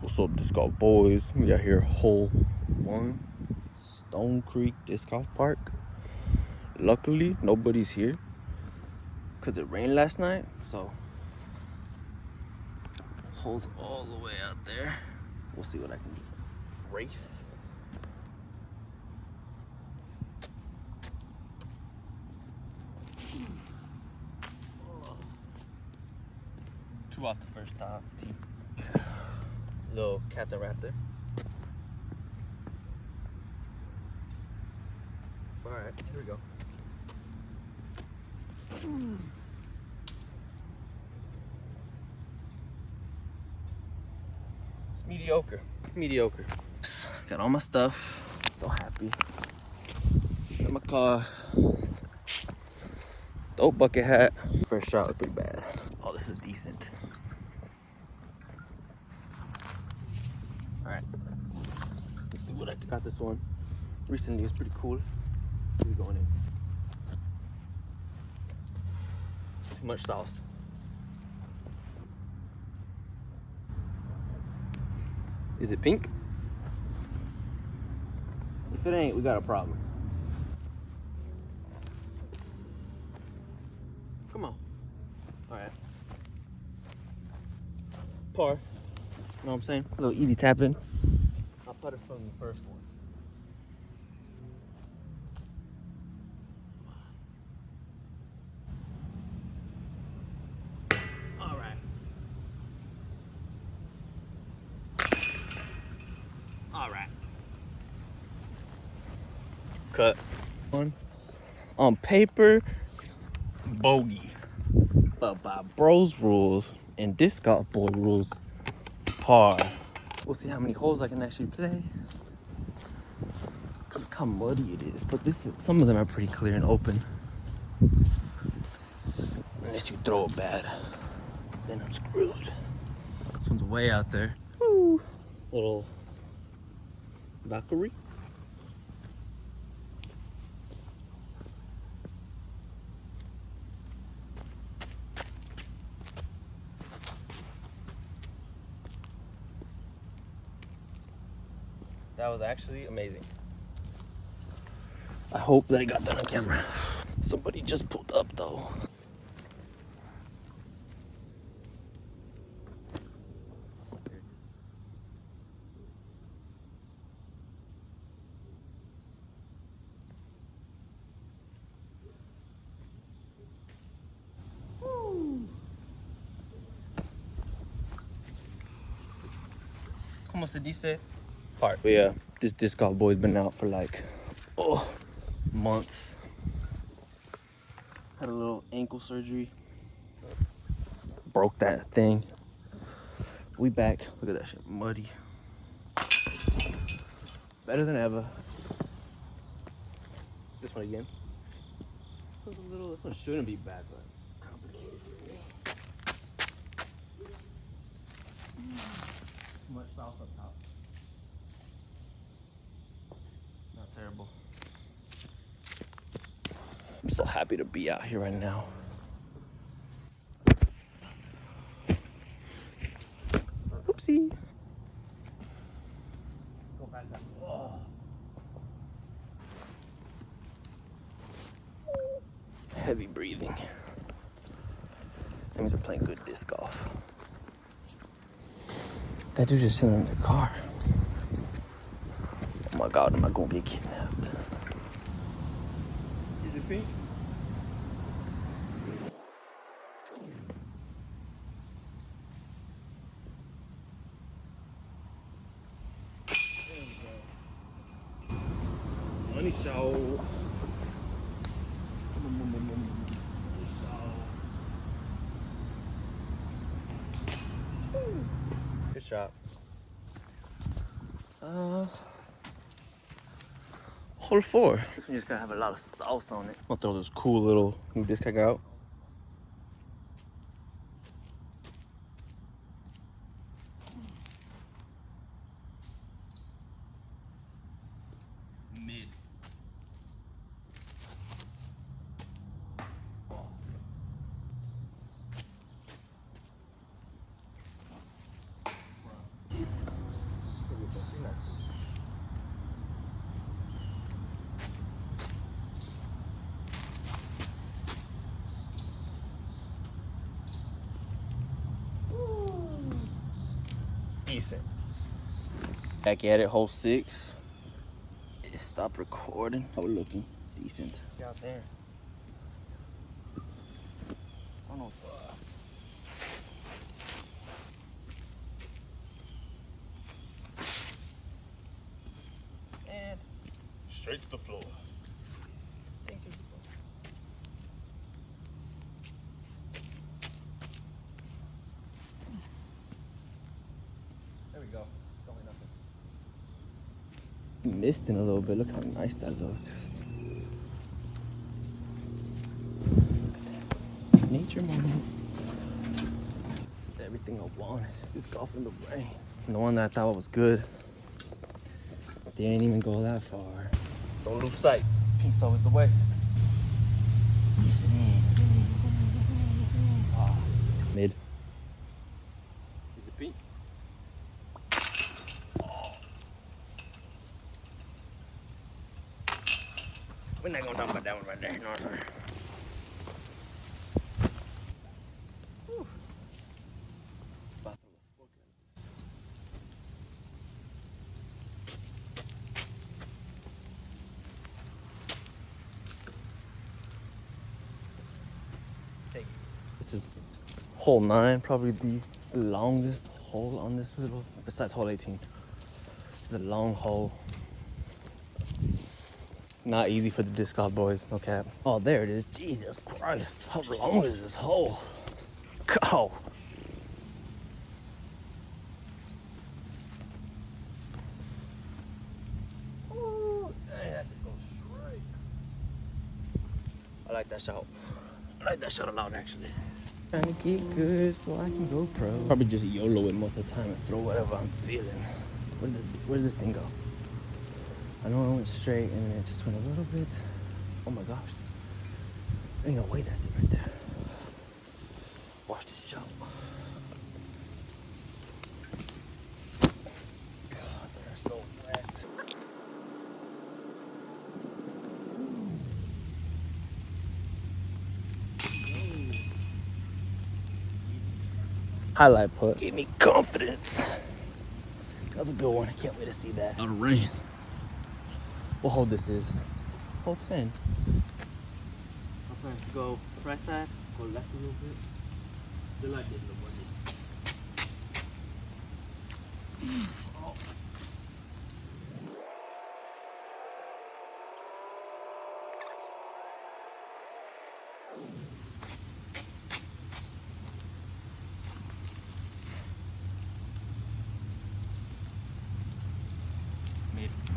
What's up, disc golf boys? We got here hole 1, Stone Creek Disc Golf Park. Luckily, nobody's here because it rained last night, so hole's all the way out there. We'll see what I can do. Race. Two off the first tee. Little Captain Raptor. Alright, here we go. It's mediocre. Mediocre. Got all my stuff. So happy. Got my car. Dope bucket hat. First shot was pretty bad. Oh, this is decent. Alright. Let's see what I got this one. Recently, it's pretty cool. We're going in. Too much sauce. Is it pink? If it ain't, we got a problem. Come on. Alright. Par. You know what I'm saying? A little easy tapping. I'll put it from the first one. Alright. Alright. Cut. On paper, bogey. But by bros rules and disc golf boy rules, par. We'll see how many holes I can actually play. Look how muddy it is, but some of them are pretty clear and open. Unless you throw it bad, then I'm screwed. This one's way out there. Woo! Little Valkyrie. That was actually amazing. I hope that I got that on camera. Somebody just pulled up though. ¿Cómo se dice? Part. But yeah, this disc golf boy's been out for like months. Had a little ankle surgery. Broke that thing. We back. Look at that shit, muddy. Better than ever. This one again. This one shouldn't be bad, but it's complicated. Too much sauce up top. Not terrible. I'm so happy to be out here right now. Oopsie. Go past that. Oh. Heavy breathing. That means we're playing good disc golf. That dude just chilling in the car. Oh my God, am I gonna get kidnapped? Is it pink? Money show. Good shot. Hole 4. This one just gotta have a lot of sauce on it. I'll throw this cool little new disc I got out. Mid. decent. Back at it, hole 6. It stopped recording. Oh, looking decent. Out there. I don't know. And straight to the floor. Thank you. There we go. Don't let nothing. Misting a little bit. Look how nice that looks. Nature moment. Everything I wanted. This golf in the rain. And the one that I thought was good. Didn't even go that far. Don't lose sight. Pink's always the way. Mid. Is it pink? We're not gonna talk about that one right there. No, sorry. This is hole 9, probably the longest hole on this little, besides hole 18. It's a long hole. Not easy for the disc golf boys, no cap. Oh, there it is. Jesus Christ. How long is this hole? Go. Ooh, dang, that did go straight. I like that shot. I like that shot a lot, actually. Trying to get good so I can go pro. Probably just YOLO it most of the time and throw whatever I'm feeling. Where did this thing go? I know I went straight and it just went a little bit. Oh my gosh. Ain't no way that's it right there. Watch this shot. God, they're so wet. Highlight putt. Give me confidence. That was a good one. I can't wait to see that. Out of rain. What hole this is? Hole 10. My plans to go right side, go left a little bit. Still like it in the morning. Oh.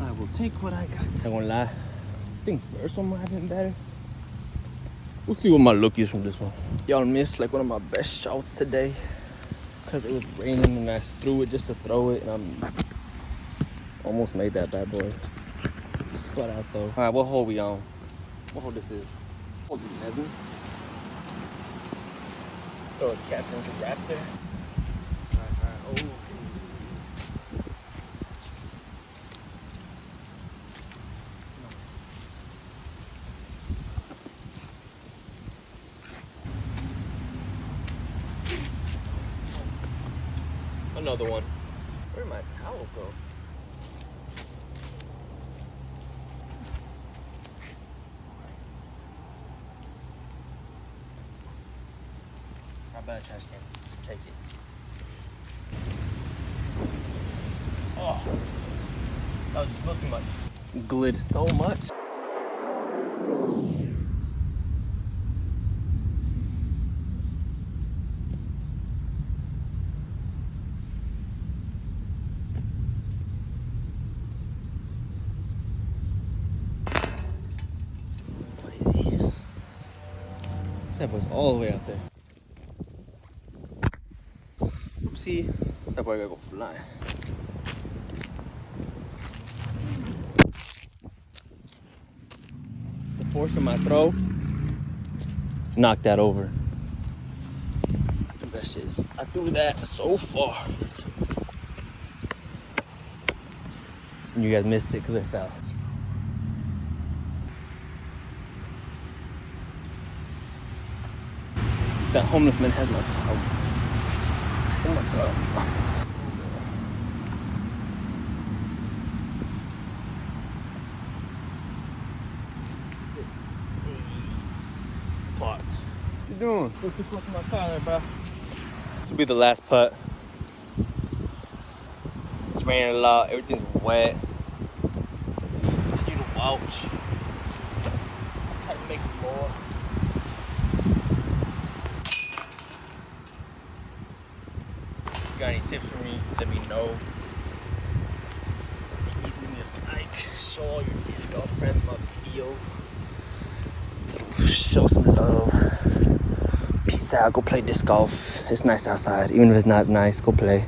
I will take what I got. I'm gonna lie. I think first one might have been better. We'll see what my look is from this one. Y'all missed like one of my best shots today because it was raining and I threw it just to throw it, and I'm almost made that bad boy. Just split out though. All right, what hole we on? What hole this is? Hole 11. Throw a captain's raptor. All right. Oh. Another one. Where did my towel go? How about a trash can? Take it. Oh, that was just a little too much. Glid so much. That boy's all the way out there. Oopsie. That boy gotta go flying. The force of my throw knocked that over. That shit I threw that so far. And you guys missed it because it fell. That homeless man has my towel. Oh my god. doing? Go too close to my car there, bro. This will be the last putt. It's raining a lot. Everything's wet. Continue to watch. Try to make more. If you got any tips for me, let me know. Please leave me a like. Show all your disc golf friends my video. Show some love. Peace out. Go play disc golf. It's nice outside. Even if it's not nice, go play.